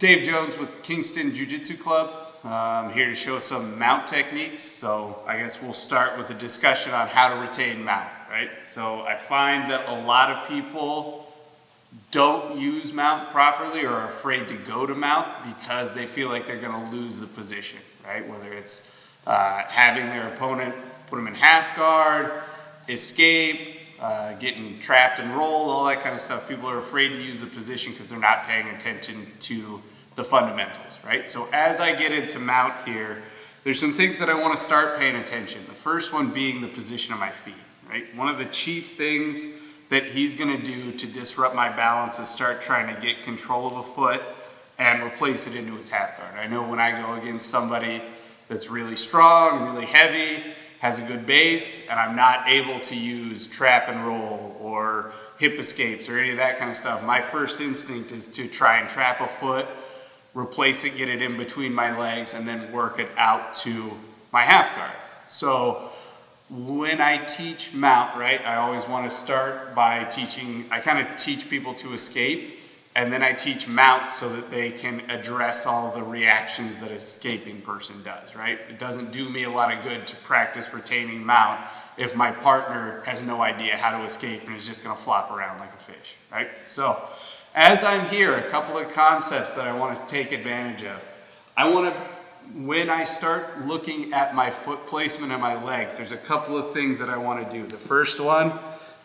Dave Jones with Kingston Jiu-Jitsu Club. I'm here to show some mount techniques. So I guess we'll start with a discussion on how to retain mount, right? So I find that a lot of people don't use mount properly or are afraid to go to mount because they feel like they're going to lose the position, right? Whether it's having their opponent put them in half guard, escape, getting trapped and rolled, all that kind of stuff. People are afraid to use the position because they're not paying attention to the fundamentals, right? So as I get into mount here, there's some things that I want to start paying attention. The first one being the position of my feet, right? One of the chief things that he's going to do to disrupt my balance is start trying to get control of a foot and replace it into his half guard. I know when I go against somebody that's really strong, really heavy, has a good base, and I'm not able to use trap and roll or hip escapes or any of that kind of stuff, my first instinct is to try and trap a foot, replace it, get it in between my legs, and then work it out to my half guard. So when I teach mount, right, I always want to start by teaching, I kind of teach people to escape, and then I teach mount so that they can address all the reactions that an escaping person does, right? It doesn't do me a lot of good to practice retaining mount if my partner has no idea how to escape and is just going to flop around like a fish, right? So as I'm here, a couple of concepts that I want to take advantage of. I want to, when I start looking at my foot placement and my legs, there's a couple of things that I want to do. The first one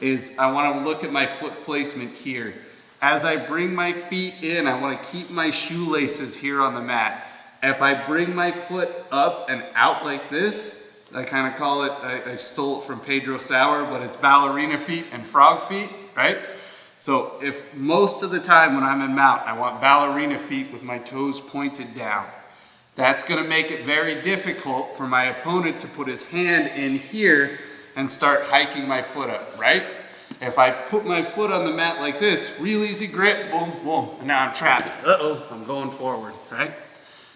is I want to look at my foot placement here. As I bring my feet in, I want to keep my shoelaces here on the mat. If I bring my foot up and out like this, I kind of call it, I stole it from Pedro Sauer, but it's ballerina feet and frog feet, right? So if most of the time when I'm in mount, I want ballerina feet with my toes pointed down, that's going to make it very difficult for my opponent to put his hand in here and start hiking my foot up, right? If I put my foot on the mat like this, real easy grip, boom, boom, and now I'm trapped. Uh-oh, I'm going forward, right?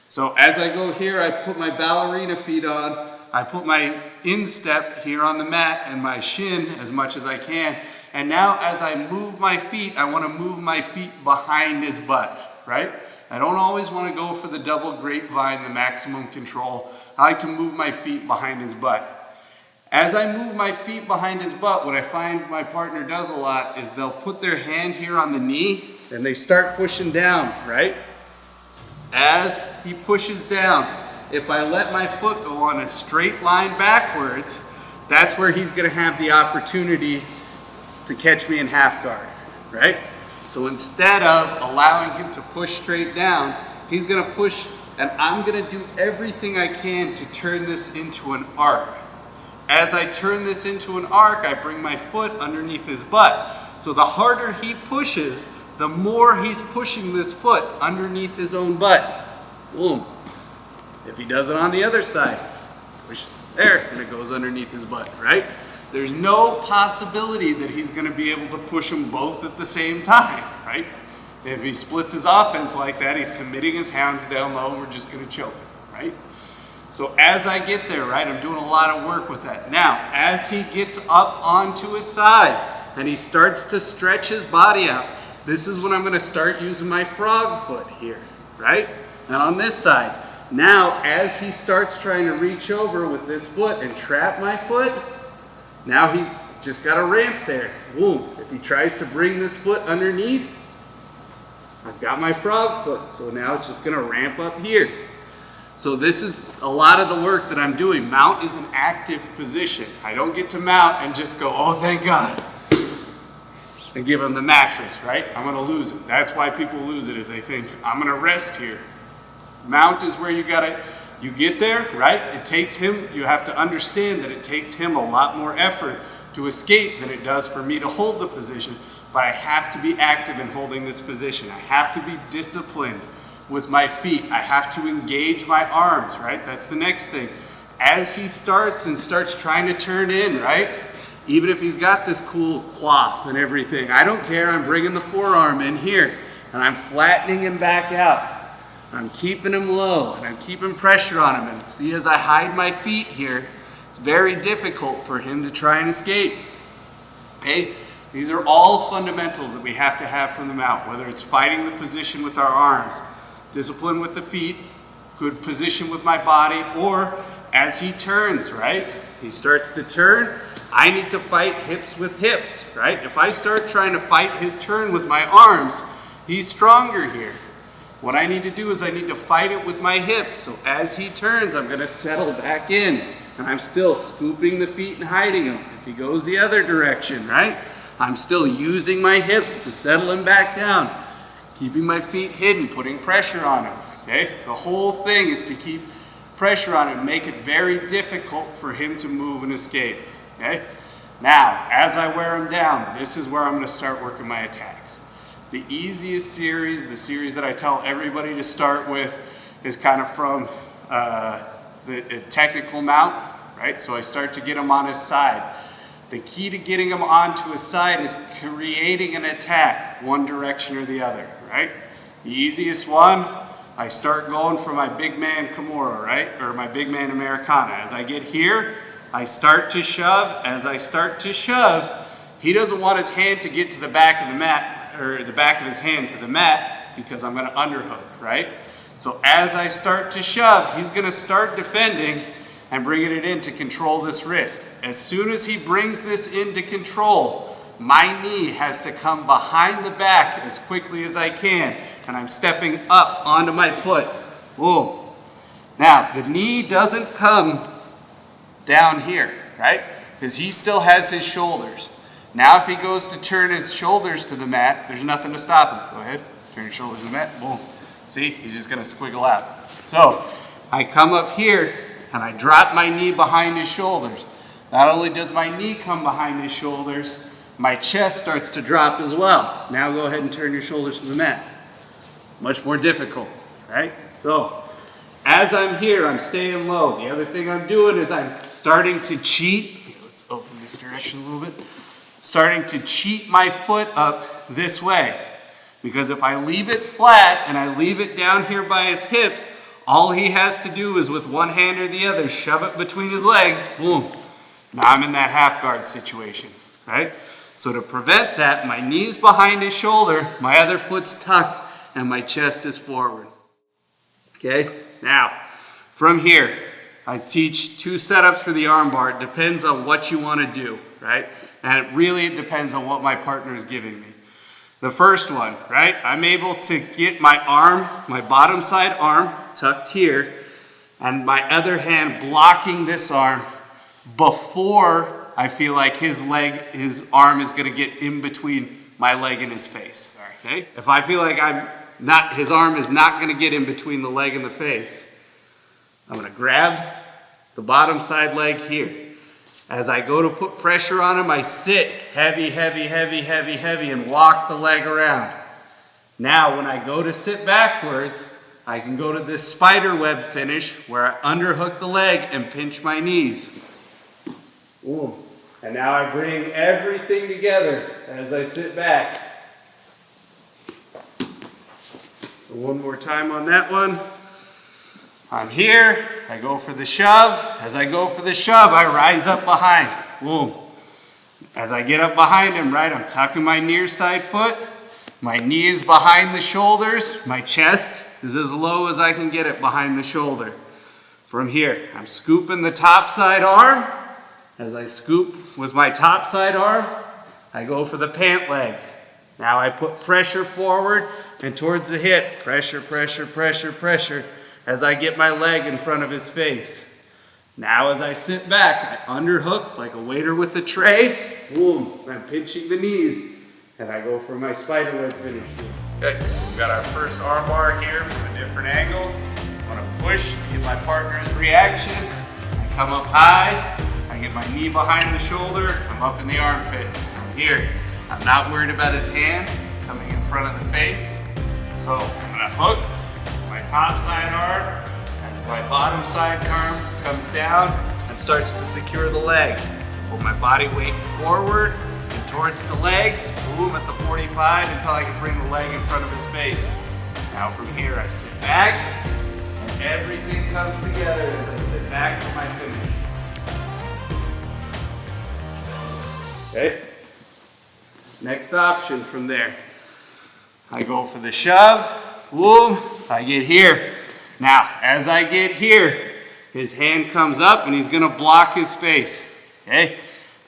So as I go here, I put my ballerina feet on, I put my instep here on the mat and my shin as much as I can. And now as I move my feet, I want to move my feet behind his butt, right? I don't always want to go for the double grapevine, the maximum control. I like to move my feet behind his butt. As I move my feet behind his butt, what I find my partner does a lot is they'll put their hand here on the knee and they start pushing down, right? As he pushes down, if I let my foot go on a straight line backwards, that's where he's going to have the opportunity to catch me in half guard, right? So instead of allowing him to push straight down, he's going to push, and I'm going to do everything I can to turn this into an arc. As I turn this into an arc, I bring my foot underneath his butt. So the harder he pushes, the more he's pushing this foot underneath his own butt. Boom. If he does it on the other side, push there, and it goes underneath his butt, right? There's no possibility that he's going to be able to push them both at the same time, right? If he splits his offense like that, he's committing his hands down low and we're just going to choke him, right? So as I get there, right, I'm doing a lot of work with that. Now, as he gets up onto his side and he starts to stretch his body out, this is when I'm going to start using my frog foot here, right? And on this side. Now, as he starts trying to reach over with this foot and trap my foot, now he's just got a ramp there. Boom. If he tries to bring this foot underneath, I've got my frog foot. So now it's just going to ramp up here. So this is a lot of the work that I'm doing. Mount is an active position. I don't get to mount and just go, oh, thank God, and give him the mattress, right? I'm going to lose it. That's why people lose it, is they think, I'm going to rest here. Mount is where you get there, right? It takes him, you have to understand that it takes him a lot more effort to escape than it does for me to hold the position, but I have to be active in holding this position. I have to be disciplined with my feet. I have to engage my arms, right? That's the next thing. As he starts trying to turn in, right? Even if he's got this cool quaff and everything, I don't care. I'm bringing the forearm in here and I'm flattening him back out. I'm keeping him low and I'm keeping pressure on him. And see, as I hide my feet here, it's very difficult for him to try and escape. Okay? These are all fundamentals that we have to have from the mount, whether it's fighting the position with our arms, discipline with the feet, good position with my body, or as he turns, right? He starts to turn, I need to fight hips with hips, right? If I start trying to fight his turn with my arms, he's stronger here. What I need to do is I need to fight it with my hips. So as he turns, I'm gonna settle back in, and I'm still scooping the feet and hiding him. If he goes the other direction, right? I'm still using my hips to settle him back down, keeping my feet hidden, putting pressure on him, okay? The whole thing is to keep pressure on him, make it very difficult for him to move and escape, okay? Now, as I wear him down, this is where I'm gonna start working my attacks. The easiest series, the series that I tell everybody to start with, is kind of from the technical mount, right? So I start to get him on his side. The key to getting him onto his side is creating an attack, one direction or the other, right? The easiest one, I start going for my big man Kimura, right? Or my big man Americana. As I get here, I start to shove. As I start to shove, he doesn't want his hand to get to the back of the mat, or the back of his hand to the mat, because I'm gonna underhook, right? So as I start to shove, he's gonna start defending and bringing it in to control this wrist. As soon as he brings this into control, my knee has to come behind the back as quickly as I can, and I'm stepping up onto my foot. Boom. Now, the knee doesn't come down here, right? Because he still has his shoulders. Now if he goes to turn his shoulders to the mat, there's nothing to stop him. Go ahead, turn your shoulders to the mat, boom. See, he's just gonna squiggle out. So, I come up here and I drop my knee behind his shoulders. Not only does my knee come behind his shoulders, my chest starts to drop as well. Now go ahead and turn your shoulders to the mat. Much more difficult, right? So, as I'm here, I'm staying low. The other thing I'm doing is I'm starting to cheat. Here, let's open this direction a little bit. Starting to cheat my foot up this way. Because if I leave it flat and I leave it down here by his hips, all he has to do is with one hand or the other, shove it between his legs, boom. Now I'm in that half guard situation, right? So to prevent that, my knee's behind his shoulder, my other foot's tucked, and my chest is forward. Okay, now, from here, I teach 2 setups for the armbar. It depends on what you want to do, right? And it really depends on what my partner is giving me. The first one, right? I'm able to get my arm, my bottom side arm, tucked here, and my other hand blocking this arm before I feel like his arm is gonna get in between my leg and his face, okay? If I feel like his arm is not gonna get in between the leg and the face, I'm gonna grab the bottom side leg here. As I go to put pressure on him, I sit heavy, heavy, heavy, heavy, heavy, and walk the leg around. Now, when I go to sit backwards, I can go to this spider web finish where I underhook the leg and pinch my knees. Ooh. And now I bring everything together as I sit back. So one more time on that one. I'm here, I go for the shove. As I go for the shove, I rise up behind. Boom. As I get up behind him, right, I'm tucking my near side foot. My knee is behind the shoulders. My chest is as low as I can get it behind the shoulder. From here, I'm scooping the top side arm. As I scoop with my top side arm, I go for the pant leg. Now I put pressure forward and towards the hip. Pressure, pressure, pressure, pressure. As I get my leg in front of his face. Now as I sit back, I underhook like a waiter with a tray. Boom, I'm pinching the knees. And I go for my spider web finish. Okay, we've got our first arm bar here from a different angle. I'm gonna push to get my partner's reaction. I come up high, I get my knee behind the shoulder, I'm up in the armpit. From here, I'm not worried about his hand coming in front of the face. So I'm gonna hook my top side arm as my bottom side arm comes down and starts to secure the leg. Pull my body weight forward and towards the legs, boom at the 45 until I can bring the leg in front of his face. Now from here I sit back and everything comes together as I sit back for my finish. Okay, next option from there. I go for the shove. boom, I get here. Now, as I get here, his hand comes up and he's gonna block his face, okay?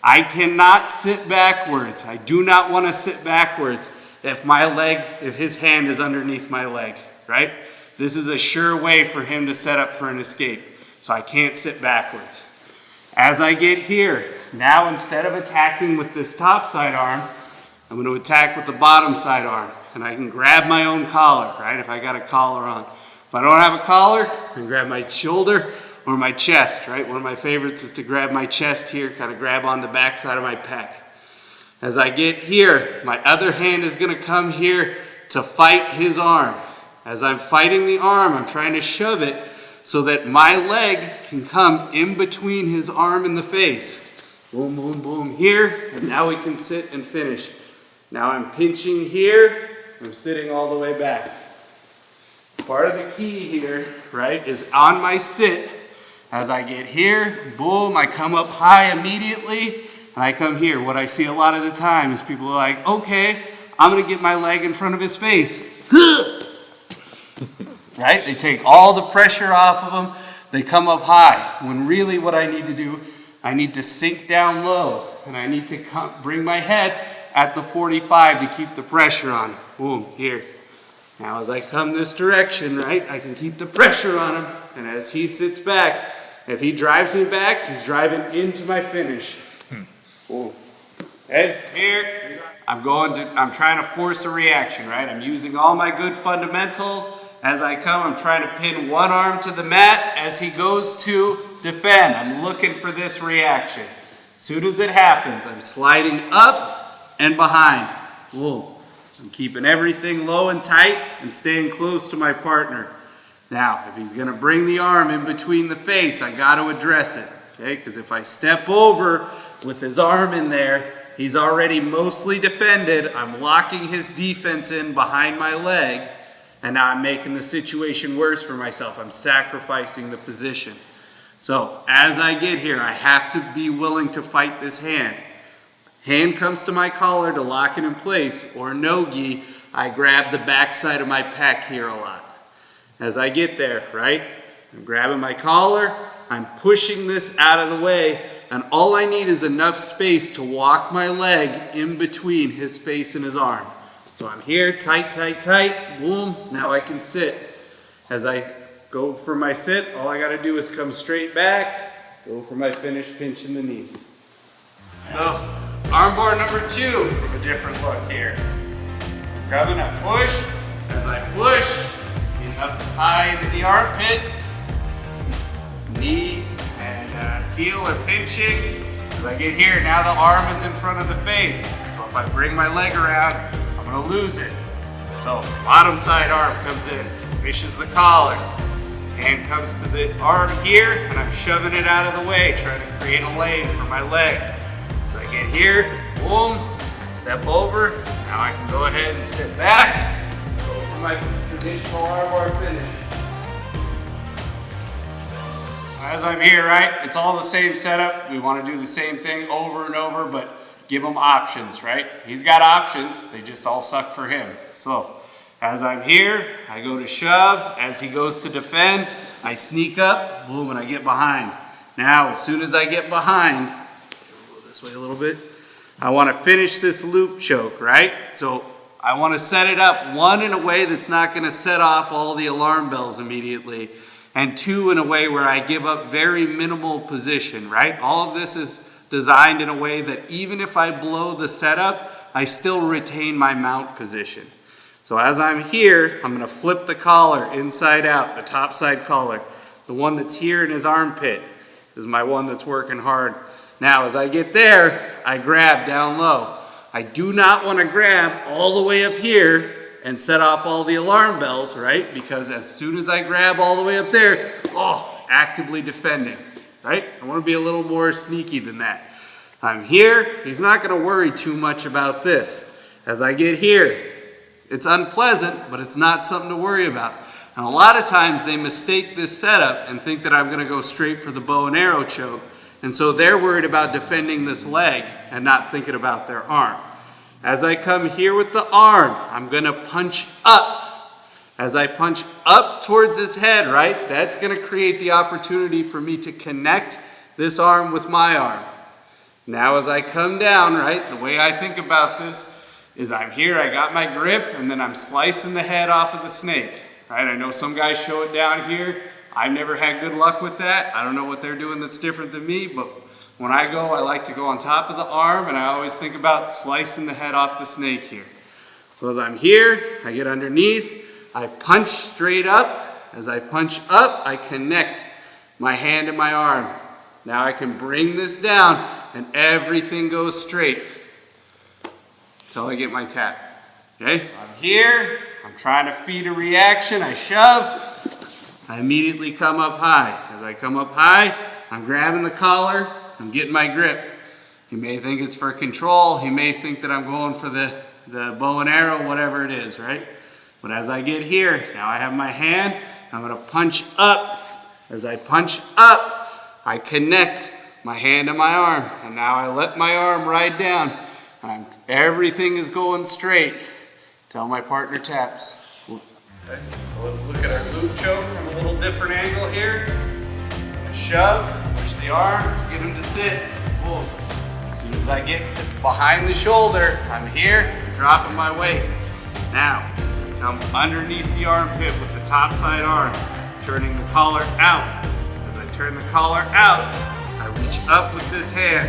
I cannot sit backwards. I do not wanna sit backwards if his hand is underneath my leg, right? This is a sure way for him to set up for an escape. So I can't sit backwards. As I get here, now instead of attacking with this top side arm, I'm going to attack with the bottom side arm. And I can grab my own collar, right? If I got a collar on. If I don't have a collar, I can grab my shoulder or my chest, right? One of my favorites is to grab my chest here, kind of grab on the back side of my pec. As I get here, my other hand is going to come here to fight his arm. As I'm fighting the arm, I'm trying to shove it so that my leg can come in between his arm and the face. Boom, boom, boom here, and now we can sit and finish. Now I'm pinching here, I'm sitting all the way back. Part of the key here, right, is on my sit. As I get here, boom, I come up high immediately, and I come here. What I see a lot of the time is people are like, okay, I'm gonna get my leg in front of his face. Right? They take all the pressure off of them, they come up high. When really what I need to do, I need to sink down low, and I need to bring my head at the 45 to keep the pressure on. Boom, here. Now as I come this direction, right, I can keep the pressure on him, and as he sits back, if he drives me back, he's driving into my finish. Boom. Okay, here. I'm trying to force a reaction, right? I'm using all my good fundamentals. As I come, I'm trying to pin one arm to the mat as he goes to defend. I'm looking for this reaction. As soon as it happens, I'm sliding up and behind. Boom. I'm keeping everything low and tight and staying close to my partner. Now, if he's gonna bring the arm in between the face, I gotta address it, okay? Because if I step over with his arm in there, he's already mostly defended. I'm locking his defense in behind my leg, and now I'm making the situation worse for myself. I'm sacrificing the position. So as I get here, I have to be willing to fight this hand. Hand comes to my collar to lock it in place, or no-gi, I grab the back side of my pec here a lot. As I get there, right, I'm grabbing my collar, I'm pushing this out of the way, and all I need is enough space to walk my leg in between his face and his arm. So I'm here, tight, tight, tight, boom, now I can sit. As I go for my sit, all I gotta do is come straight back, go for my finish, pinch in the knees. So, armbar number 2 from a different look here. Grabbing a push, as I push, get up high into the armpit, knee and heel are pinching. As I get here, now the arm is in front of the face. So if I bring my leg around, I'm gonna lose it. So bottom side arm comes in, fishes the collar. Hand comes to the arm here, and I'm shoving it out of the way, trying to create a lane for my leg. So I get here, boom, step over. Now I can go ahead and sit back, go for my traditional armbar finish. As I'm here, right, it's all the same setup. We want to do the same thing over and over, but give him options, right? He's got options, they just all suck for him. So, as I'm here, I go to shove. As he goes to defend, I sneak up, boom, and I get behind. Now, as soon as I get behind, go this way a little bit, I want to finish this loop choke, right? So, I want to set it up, 1, in a way that's not going to set off all the alarm bells immediately, and 2, in a way where I give up very minimal position, right? All of this is designed in a way that even if I blow the setup, I still retain my mount position. So as I'm here, I'm gonna flip the collar inside out, the top side collar. The one that's here in his armpit is my one that's working hard. Now, as I get there, I grab down low. I do not wanna grab all the way up here and set off all the alarm bells, right? Because as soon as I grab all the way up there, actively defending, right? I wanna be a little more sneaky than that. I'm here, he's not gonna worry too much about this. As I get here, it's unpleasant, but it's not something to worry about. And a lot of times they mistake this setup and think that I'm gonna go straight for the bow and arrow choke. And so they're worried about defending this leg and not thinking about their arm. As I come here with the arm, I'm gonna punch up. As I punch up towards his head, right, that's gonna create the opportunity for me to connect this arm with my arm. Now as I come down, right, the way I think about this is I'm here, I got my grip, and then I'm slicing the head off of the snake, right? I know some guys show it down here. I've never had good luck with that. I don't know what they're doing that's different than me, but when I go, I like to go on top of the arm, and I always think about slicing the head off the snake here. So as I'm here, I get underneath, I punch straight up. As I punch up, I connect my hand and my arm. Now I can bring this down and everything goes straight until I get my tap. Okay? I'm here, I'm trying to feed a reaction, I shove, I immediately come up high. As I come up high, I'm grabbing the collar, I'm getting my grip. He may think it's for control, he may think that I'm going for the bow and arrow, whatever it is, right? But as I get here, now I have my hand, I'm gonna punch up. As I punch up, I connect my hand and my arm, and now I let my arm ride down. Everything is going straight till my partner taps. Okay, so let's look at our loop choke from a little different angle here. Shove, push the arm to get him to sit. Boom. As soon as I get behind the shoulder, I'm here, dropping my weight. Now, come underneath the armpit with the top side arm, turning the collar out. As I turn the collar out, I reach up with this hand.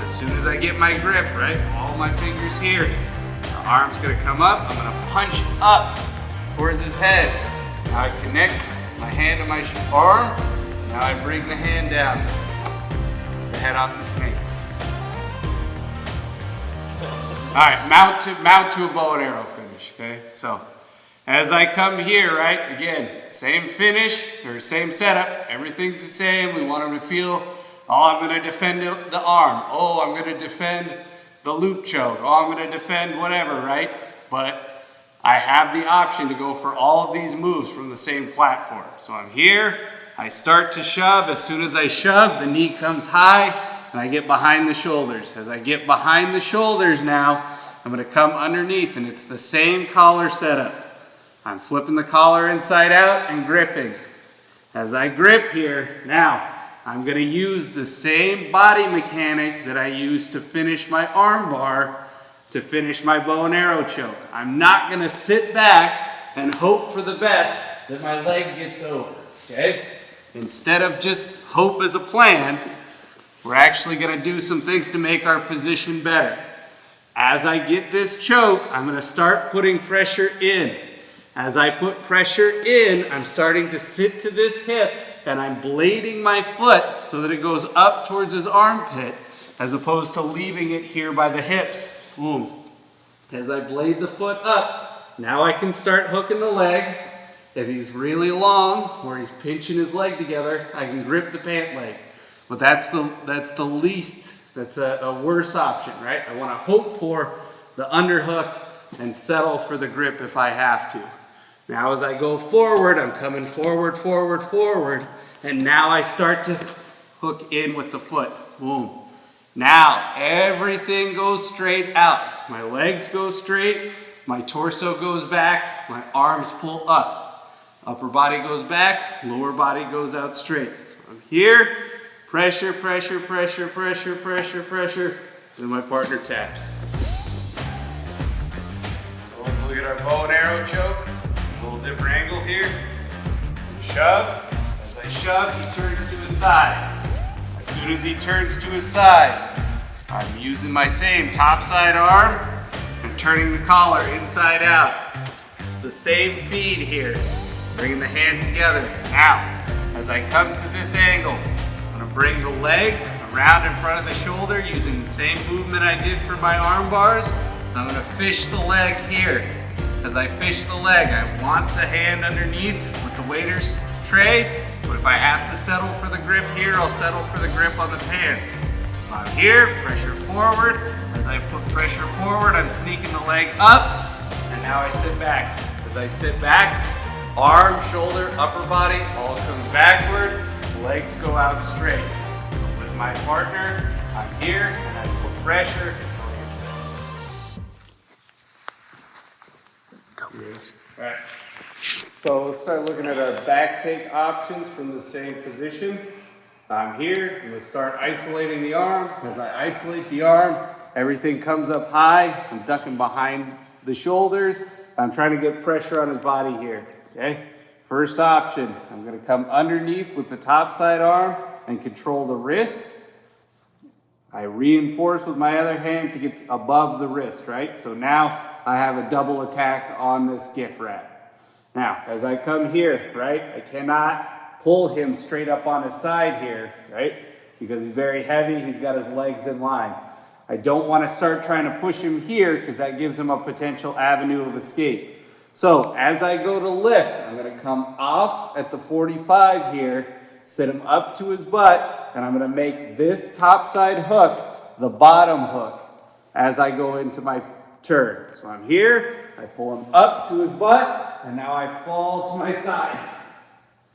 As soon as I get my grip, right, all my fingers here, the arm's gonna come up, I'm gonna punch up towards his head. Now I connect my hand to my arm, now I bring the hand down, the head off the snake. All right, mount to a bow and arrow finish, okay? So, as I come here, right, again, same finish, or same setup, everything's the same. We want him to feel, oh, I'm gonna defend the arm. Oh, I'm gonna defend the loop choke. Oh, I'm gonna defend whatever, right? But I have the option to go for all of these moves from the same platform. So I'm here, I start to shove. As soon as I shove, the knee comes high, and I get behind the shoulders. As I get behind the shoulders now, I'm gonna come underneath, and it's the same collar setup. I'm flipping the collar inside out and gripping. As I grip here, now I'm gonna use the same body mechanic that I used to finish my arm bar to finish my bow and arrow choke. I'm not gonna sit back and hope for the best that my leg gets over, okay? Instead of just hope as a plan, we're actually gonna do some things to make our position better. As I get this choke, I'm gonna start putting pressure in. As I put pressure in, I'm starting to sit to this hip and I'm blading my foot so that it goes up towards his armpit as opposed to leaving it here by the hips. Boom. As I blade the foot up, now I can start hooking the leg. If he's really long, or he's pinching his leg together, I can grip the pant leg. But that's the least, that's a worse option, right? I want to hope for the underhook and settle for the grip if I have to. Now as I go forward, I'm coming forward, forward, forward, and now I start to hook in with the foot. Boom. Now everything goes straight out. My legs go straight, my torso goes back, my arms pull up. Upper body goes back, lower body goes out straight. So I'm here, pressure, pressure, pressure, pressure, pressure, pressure, then my partner taps. So let's look at our bow and arrow choke. A little different angle here. Shove. As I shove, he turns to his side. As soon as he turns to his side, I'm using my same top side arm and turning the collar inside out. It's the same feed here. Bringing the hand together. Now, as I come to this angle, I'm gonna bring the leg around in front of the shoulder using the same movement I did for my arm bars. I'm gonna fish the leg here. As I fish the leg, I want the hand underneath with the waiter's tray, but if I have to settle for the grip here, I'll settle for the grip on the pants. So I'm here, pressure forward. As I put pressure forward, I'm sneaking the leg up, and now I sit back. As I sit back, arm, shoulder, upper body, all comes backward, legs go out straight. So with my partner, I'm here, and I put pressure. All right. So let's start looking at our back take options from the same position. I'm here, I'm gonna start isolating the arm. As I isolate the arm, everything comes up high. I'm ducking behind the shoulders. I'm trying to get pressure on his body here, okay? First option, I'm gonna come underneath with the top side arm and control the wrist. I reinforce with my other hand to get above the wrist, right? So now I have a double attack on this gift wrap. Now, as I come here, right, I cannot pull him straight up on his side here, right? Because he's very heavy, he's got his legs in line. I don't want to start trying to push him here because that gives him a potential avenue of escape. So as I go to lift, I'm going to come off at the 45 here, sit him up to his butt, and I'm going to make this top side hook the bottom hook as I go into my turn. So I'm here, I pull him up to his butt, and now I fall to my side.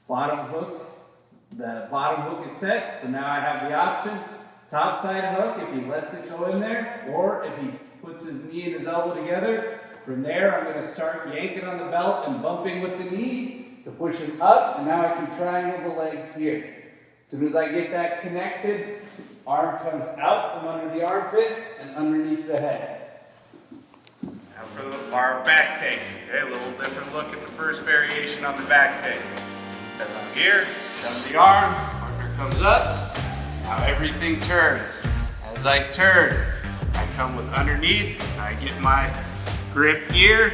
Bottom hook, the bottom hook is set, so now I have the option. Top side hook if he lets it go in there, or if he puts his knee and his elbow together. From there, I'm going to start yanking on the belt and bumping with the knee to push him up, and now I can triangle the legs here. As soon as I get that connected, arm comes out from under the armpit and underneath the head. Now for our back takes, okay, a little different look at the first variation on the back take. As I'm here, shove the arm, partner comes up, now everything turns. As I turn, I come with underneath, I get my grip here,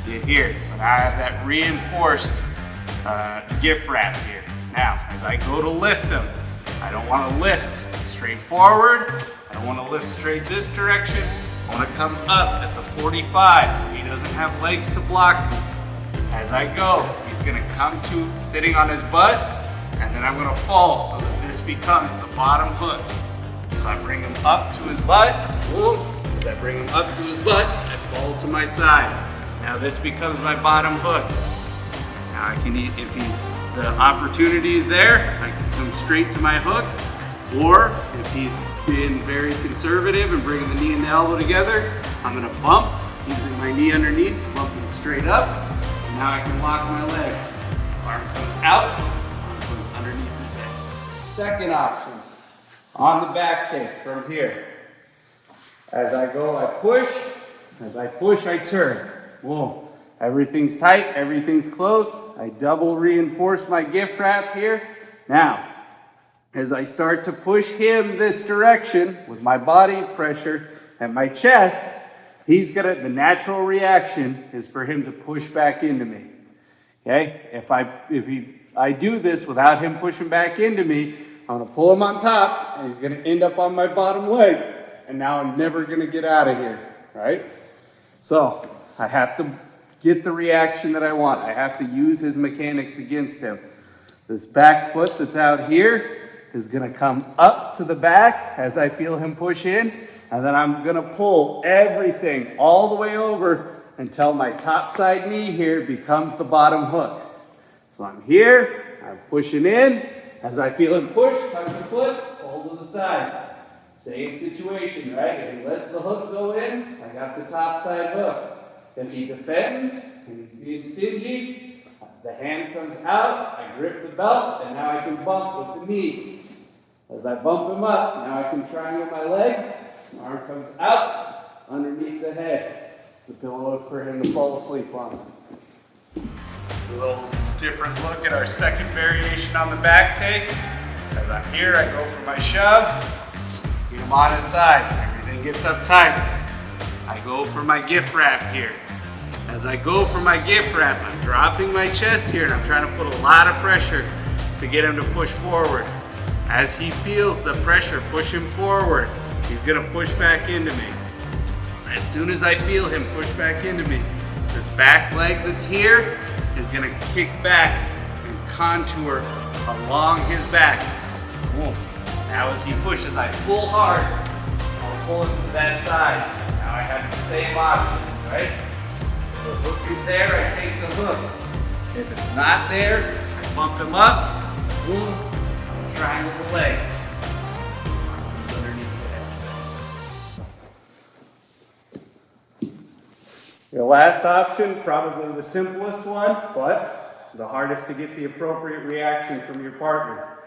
get here. So now I have that reinforced gift wrap here. Now, as I go to lift him, I don't want to lift straight forward. I don't want to lift straight this direction. I want to come up at the 45. He doesn't have legs to block me. As I go, he's going to come to sitting on his butt, and then I'm going to fall so that this becomes the bottom hook. So I bring him up to his butt. Boom. As I bring him up to his butt, I fall to my side. Now this becomes my bottom hook. Now I can, if the opportunity is there, I can come straight to my hook, or if he's been very conservative and bringing the knee and the elbow together, I'm gonna bump, using my knee underneath, bump him straight up, and now I can lock my legs. Arm comes out, arm goes underneath his head. Second option, on the back take from here. As I go, I push. As I push, I turn. Whoa. Everything's tight, everything's close. I double reinforce my gift wrap here. Now, as I start to push him this direction with my body pressure and my chest, the natural reaction is for him to push back into me. Okay? If I do this without him pushing back into me, I'm gonna pull him on top and he's gonna end up on my bottom leg. And now I'm never gonna get out of here, right? So I have to get the reaction that I want. I have to use his mechanics against him. This back foot that's out here is gonna come up to the back as I feel him push in, and then I'm gonna pull everything all the way over until my top side knee here becomes the bottom hook. So I'm here, I'm pushing in. As I feel him push, tuck the foot, pull to the side. Same situation, right? If he lets the hook go in, I got the top side hook. If he defends and he's being stingy, the hand comes out, I grip the belt, and now I can bump with the knee. As I bump him up, now I can triangle my legs, my arm comes out, underneath the head. It's the pillow for him to fall asleep on. A little different look at our second variation on the back take. As I'm here, I go for my shove, get him on his side, everything gets up tight. I go for my gift wrap here. As I go for my gift wrap, I'm dropping my chest here and I'm trying to put a lot of pressure to get him to push forward. As he feels the pressure push him forward, he's gonna push back into me. As soon as I feel him push back into me, this back leg that's here is gonna kick back and contour along his back. Boom. Now as he pushes, I pull hard. I'll pull him to that side. Now I have the same options, right? The hook is there, I take the hook. If it's not there, I bump him up, boom, triangle the legs. Arms underneath the head. Your last option, probably the simplest one, but the hardest to get the appropriate reaction from your partner.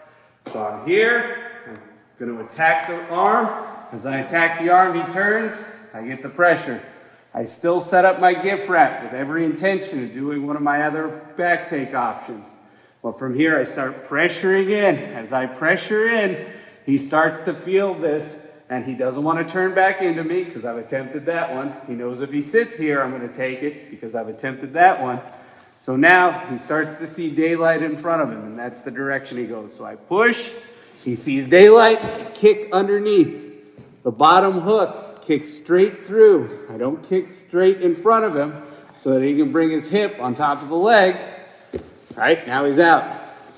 So I'm here, I'm going to attack the arm. As I attack the arm, he turns, I get the pressure. I still set up my gift wrap with every intention of doing one of my other back take options. Well, from here, I start pressuring in. As I pressure in, he starts to feel this, and he doesn't want to turn back into me because I've attempted that one. He knows if he sits here, I'm going to take it because I've attempted that one. So now he starts to see daylight in front of him, and that's the direction he goes. So I push, he sees daylight, I kick underneath. The bottom hook kicks straight through. I don't kick straight in front of him so that he can bring his hip on top of the leg. All right, now he's out.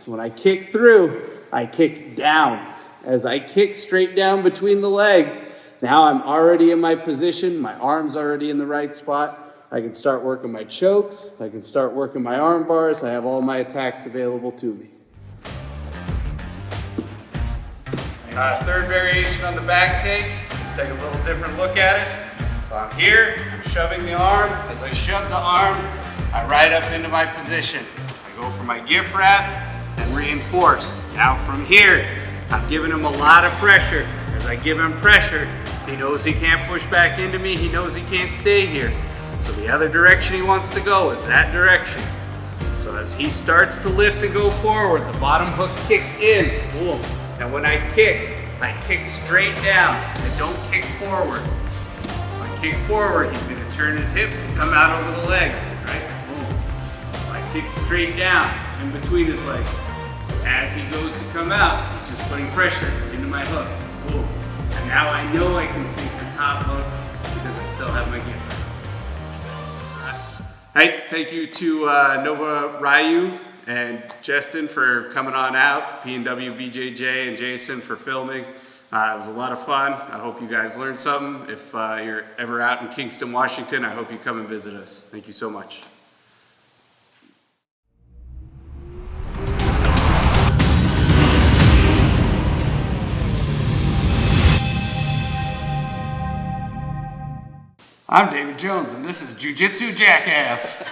So when I kick through, I kick down. As I kick straight down between the legs, now I'm already in my position. My arm's already in the right spot. I can start working my chokes. I can start working my arm bars. I have all my attacks available to me. Third variation on the back take. Let's take a little different look at it. So I'm here, I'm shoving the arm. As I shove the arm, I ride up into my position. I go for my gift wrap and reinforce. Now from here, I'm giving him a lot of pressure. As I give him pressure, he knows he can't push back into me. He knows he can't stay here. So the other direction he wants to go is that direction. So as he starts to lift and go forward, the bottom hook kicks in. Boom. And when I kick straight down. I don't kick forward. If I kick forward, he's going to turn his hips and come out over the leg. Right? Boom. If I kick straight down in between his legs. So as he goes to come out, he's just putting pressure into my hook. Boom. And now I know I can sink the top hook because I still have my gift. Hey, thank you to Nova RYU and Justin for coming on out, PNW BJJ and Jason for filming. It was a lot of fun. I hope you guys learned something. If you're ever out in Kingston, Washington, I hope you come and visit us. Thank you so much. I'm David Jones, and this is Jiu-Jitsu Jackass.